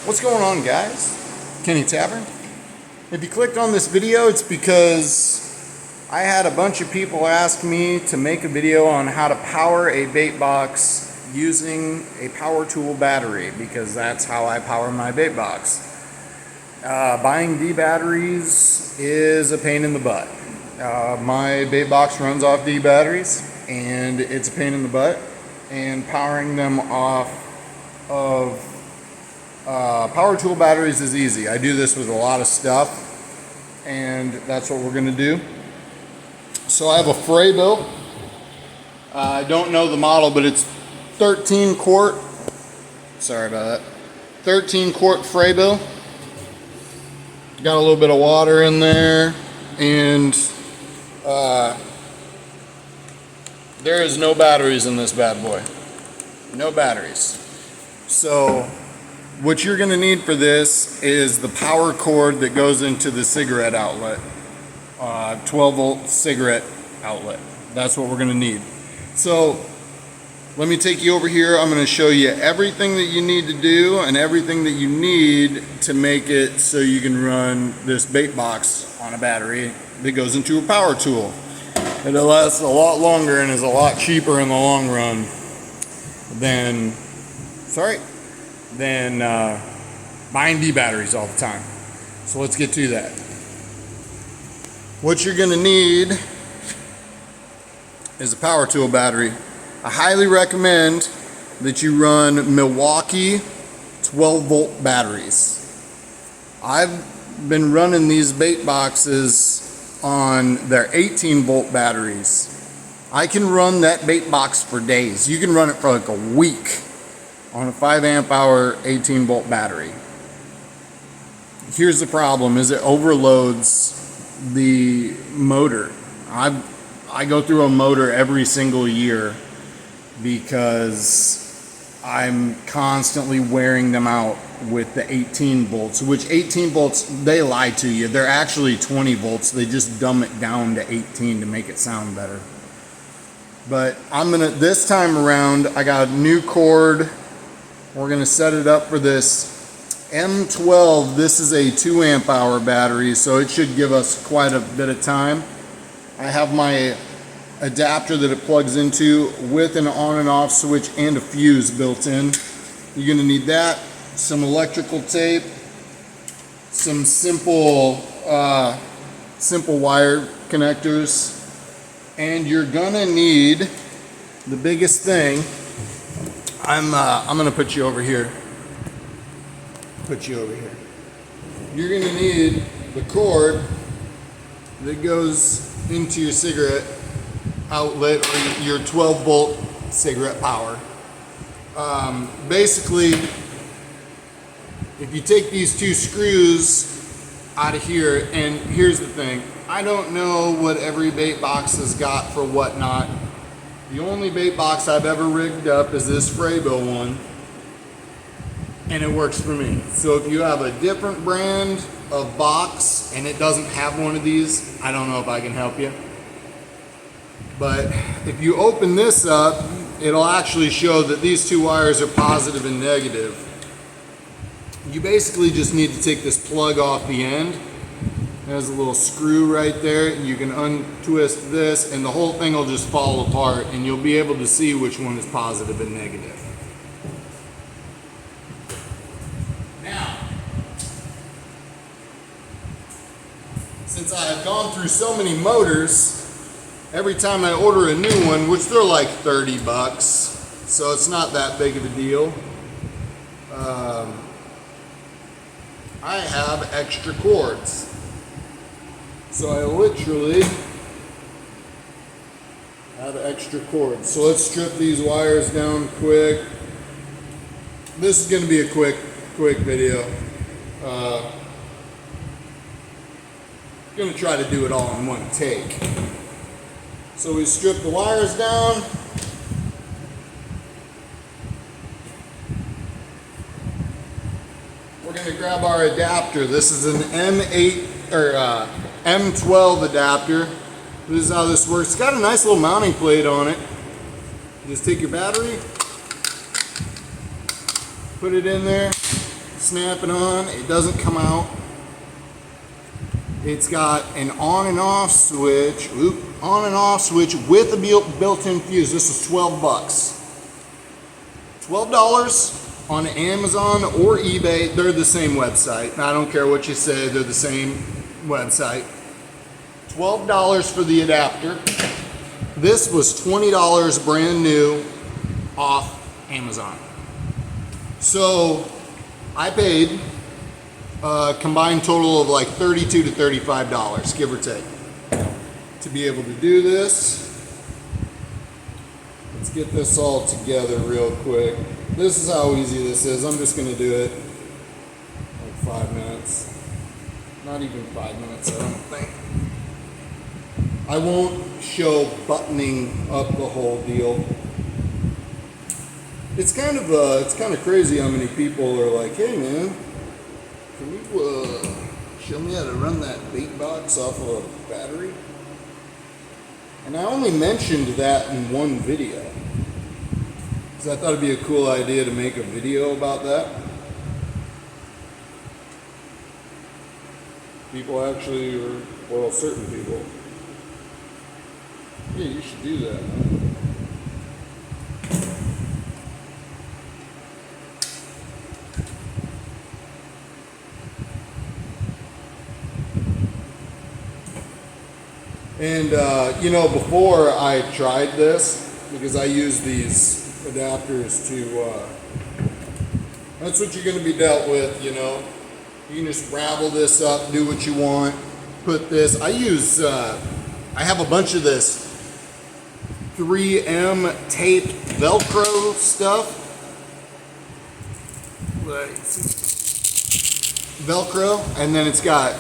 What's going on, guys? Kenny Tavern. If you clicked on this video, it's because I had a bunch of people ask me to make a video on how to power a bait box using a power tool battery, because that's how I power my bait box. Buying D batteries is a pain in the butt. My bait box runs off D batteries and it's a pain in the butt, and powering them off of power tool batteries is easy. I do this with a lot of stuff, and that's what we're going to do. So I have a FRABILL. I don't know the model, but it's 13 quart. Sorry about that. 13 quart FRABILL. Got a little bit of water in there, and there is no batteries in this bad boy. No batteries. So what you're going to need for this is the power cord that goes into the cigarette outlet, 12 volt cigarette outlet. That's what we're going to need. So let me take you over here. I'm going to show you everything that you need to do and everything that you need to make it so you can run this bait box on a battery that goes into a power tool. It'll last a lot longer and is a lot cheaper in the long run than buying D batteries all the time. So let's get to that. What you're going to need is a power tool battery. I highly recommend that you run Milwaukee 12 volt batteries. I've been running these bait boxes on their 18 volt batteries. I can run that bait box for days. You can run it for like a week on a 5 amp hour 18 volt battery. Here's the problem, is it overloads the motor. I go through a motor every single year because I'm constantly wearing them out with the 18 volts, which 18 volts, they lie to you. They're actually 20 volts. They just dumb it down to 18 to make it sound better. But this time around, I got a new cord. We're gonna set it up for this M12. This is a 2 amp hour battery, so it should give us quite a bit of time. I have my adapter that it plugs into with an on and off switch and a fuse built in. You're gonna need that, some electrical tape, some simple wire connectors, and you're gonna need the biggest thing. I'm gonna put you over here. You're gonna need the cord that goes into your cigarette outlet or your 12 volt cigarette power. Basically, if you take these two screws out of here, and here's the thing, I don't know what every bait box has got for whatnot. The only bait box I've ever rigged up is this FRABILL one, and it works for me. So if you have a different brand of box and it doesn't have one of these, I don't know if I can help you. But if you open this up, it'll actually show that these two wires are positive and negative. You basically just need to take this plug off the end. There's a little screw right there. You can untwist this and the whole thing will just fall apart, and you'll be able to see which one is positive and negative. Now, since I have gone through so many motors, every time I order a new one, which they're like 30 bucks, so it's not that big of a deal, I have extra cords. So I literally have extra cords. So let's strip these wires down quick. This is going to be a quick video. I'm going to try to do it all in one take. So we strip the wires down. We're going to grab our adapter. This is an M8 or M12 adapter. This is how this works. It's got a nice little mounting plate on it. You just take your battery, put it in there, snap it on, it doesn't come out. It's got an on and off switch, with a built-in fuse. This is 12 bucks. $12 on Amazon or eBay. They're the same website. I don't care what you say, they're the same website. $12 for the adapter. This was $20 brand new off Amazon. So I paid a combined total of like $32 to $35, give or take, to be able to do this. Let's get this all together real quick. This is how easy this is. I'm just gonna do it like 5 minutes. Not even 5 minutes, I don't think. I won't show buttoning up the whole deal. It's kind of crazy how many people are like, hey man, can you show me how to run that bait box off of a battery? And I only mentioned that in one video, because I thought it'd be a cool idea to make a video about that. People actually, well, certain people, yeah, you should do that. And you know, before I tried this, because I use these adapters to, that's what you're going to be dealt with, you know. You can just ravel this up, do what you want, put this, I have a bunch of this 3M tape Velcro stuff. Velcro, and then it's got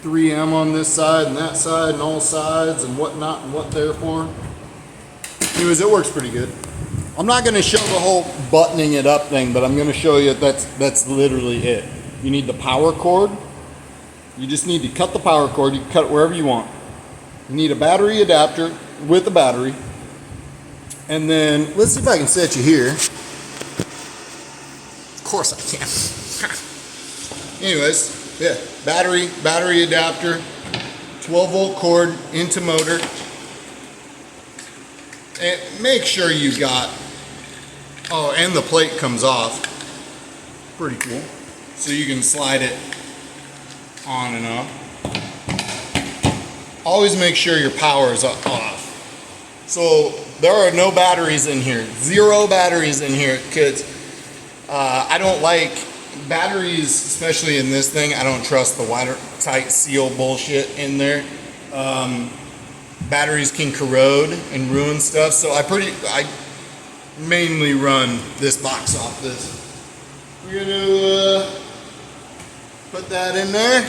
3M on this side and that side and all sides and whatnot and what they're for. Anyways, it works pretty good. I'm not going to show the whole buttoning it up thing, but I'm going to show you that's literally it. You need the power cord. You just need to cut the power cord. You can cut it wherever you want. You need a battery adapter with a battery. And then, let's see if I can set you here. Of course I can. Anyways, yeah, battery adapter, 12 volt cord into motor. And make sure you got, oh, and the plate comes off. Pretty cool. So you can slide it on and off. Always make sure your power is off. So there are no batteries in here, 0 batteries in here, kids. I don't like batteries, especially in this thing. I don't trust the watertight seal bullshit in there. Batteries can corrode and ruin stuff, so I mainly run this box off this. We're gonna put that in there.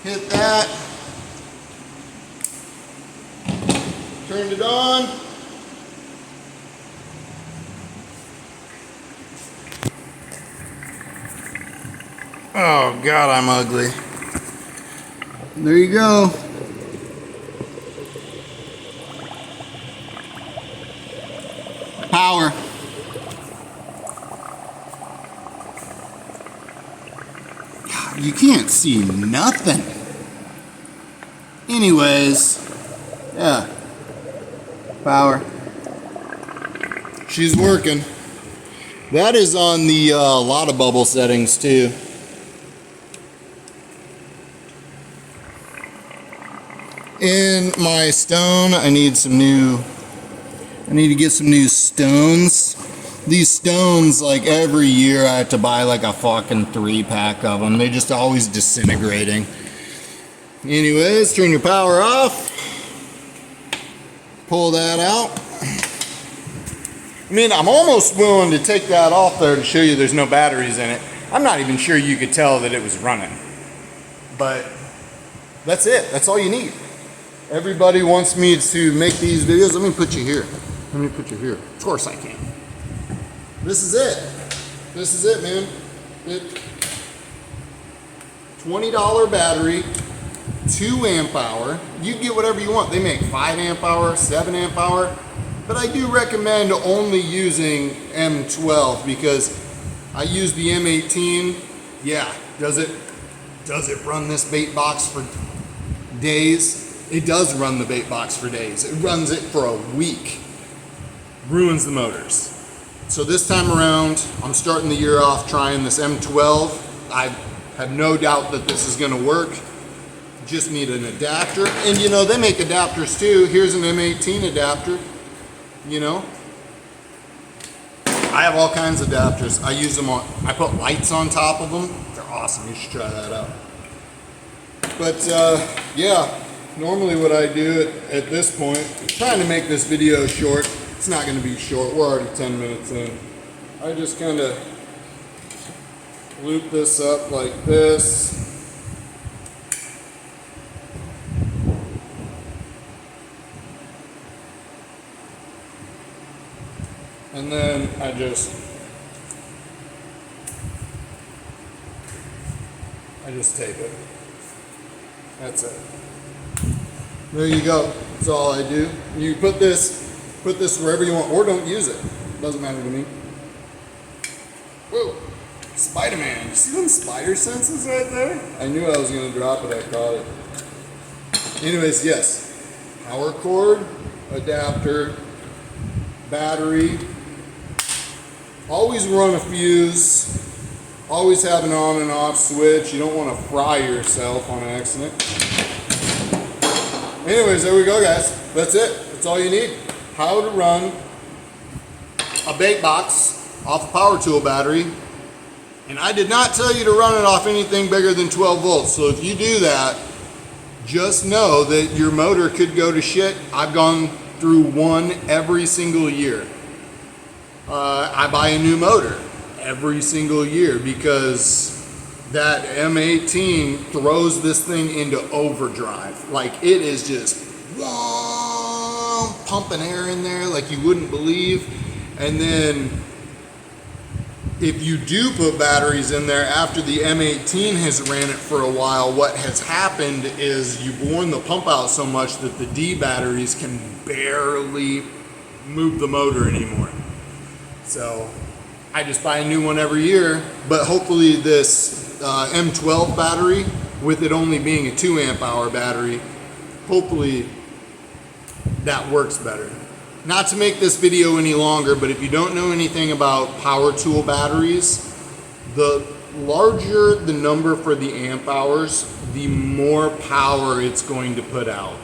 Hit that. Turned it on. Oh God, I'm ugly. There you go. Power. God, you can't see nothing. Anyways, yeah. Power. She's working. That is on the lot of bubble settings too. In my stone, I need to get some new stones. These stones, like every year I have to buy like a fucking 3-pack of them. They're just always disintegrating. Anyways, turn your power off. Pull that out. I mean, I'm almost willing to take that off there to show you there's no batteries in it. I'm not even sure you could tell that it was running. But that's it. That's all you need. Everybody wants me to make these videos. Let me put you here. Let me put you here. Of course I can. This is it. This is it, man. $20 battery, 2 amp hour. You can get whatever you want. They make 5 amp hour, 7 amp hour. But I do recommend only using M12 because I use the M18. Yeah, does it run this bait box for days? It does run the bait box for days. It runs it for a week. Ruins the motors. So this time around, I'm starting the year off trying this M12. I have no doubt that this is gonna work. Just need an adapter. And you know, they make adapters too. Here's an M18 adapter, you know. I have all kinds of adapters. I use them on, I put lights on top of them. They're awesome, you should try that out. But yeah, normally what I do at this point, I'm trying to make this video short. It's not gonna be short, we're already 10 minutes in. I just kind of loop this up like this. And then I just tape it. That's it. There you go. That's all I do. You put this wherever you want, or don't use it. Doesn't matter to me. Whoa, Spider-Man. You see them spider senses right there? I knew I was gonna drop it, I caught it. Anyways, yes. Power cord, adapter, battery. Always run a fuse. Always have an on and off switch. You don't want to fry yourself on accident. Anyways, there we go, guys. That's it. That's all you need. How to run a bait box off a power tool battery. And I did not tell you to run it off anything bigger than 12 volts. So if you do that, just know that your motor could go to shit. I've gone through one every single year. I buy a new motor every single year because that M18 throws this thing into overdrive. Like, it is just pumping air in there like you wouldn't believe. And then if you do put batteries in there after the M18 has ran it for a while, what has happened is you've worn the pump out so much that the D batteries can barely move the motor anymore. So I just buy a new one every year, but hopefully this M12 battery, with it only being a 2 amp hour battery, hopefully that works better. Not to make this video any longer, but if you don't know anything about power tool batteries, the larger the number for the amp hours, the more power it's going to put out.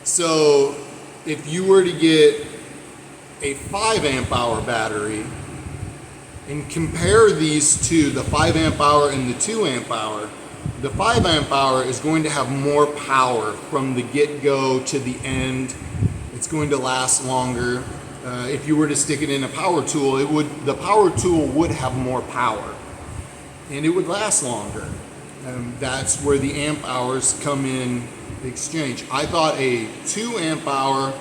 So if you were to get a 5 amp hour battery and compare these two, the 5 amp hour and the 2 amp hour, the 5 amp hour is going to have more power from the get-go to the end. It's going to last longer. If you were to stick it in a power tool, the power tool would have more power and it would last longer. That's where the amp hours come in exchange. I thought a 2 amp hour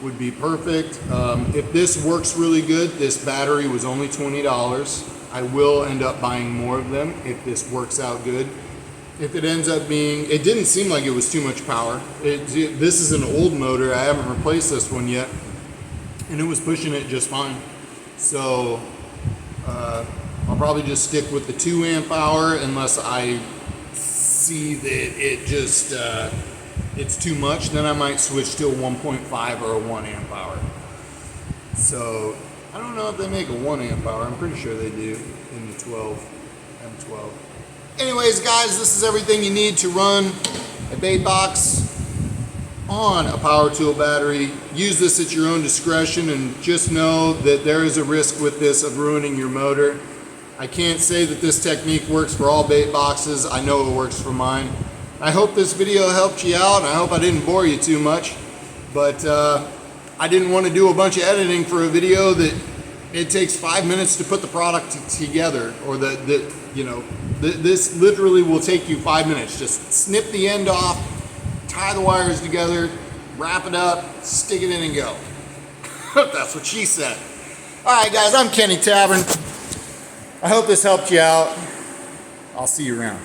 would be perfect. If this works really good, this battery was only $20. I will end up buying more of them if this works out good. If it ends up being, it didn't seem like it was too much power. This is an old motor. I haven't replaced this one yet, and it was pushing it just fine. So I'll probably just stick with the 2 amp hour unless I see that it just it's too much. Then I might switch to a 1.5 or a 1 amp hour. So I don't know if they make a 1 amp hour. I'm pretty sure they do in the M12. Anyways, guys, this is everything you need to run a bait box on a power tool battery. Use this at your own discretion, and just know that there is a risk with this of ruining your motor. I can't say that this technique works for all bait boxes. I know it works for mine. I hope this video helped you out, and I hope I didn't bore you too much, but I didn't want to do a bunch of editing for a video that it takes 5 minutes to put the product together, or this literally will take you 5 minutes. Just snip the end off, tie the wires together, wrap it up, stick it in and go. That's what she said. All right, guys, I'm Kenny Tavern. I hope this helped you out. I'll see you around.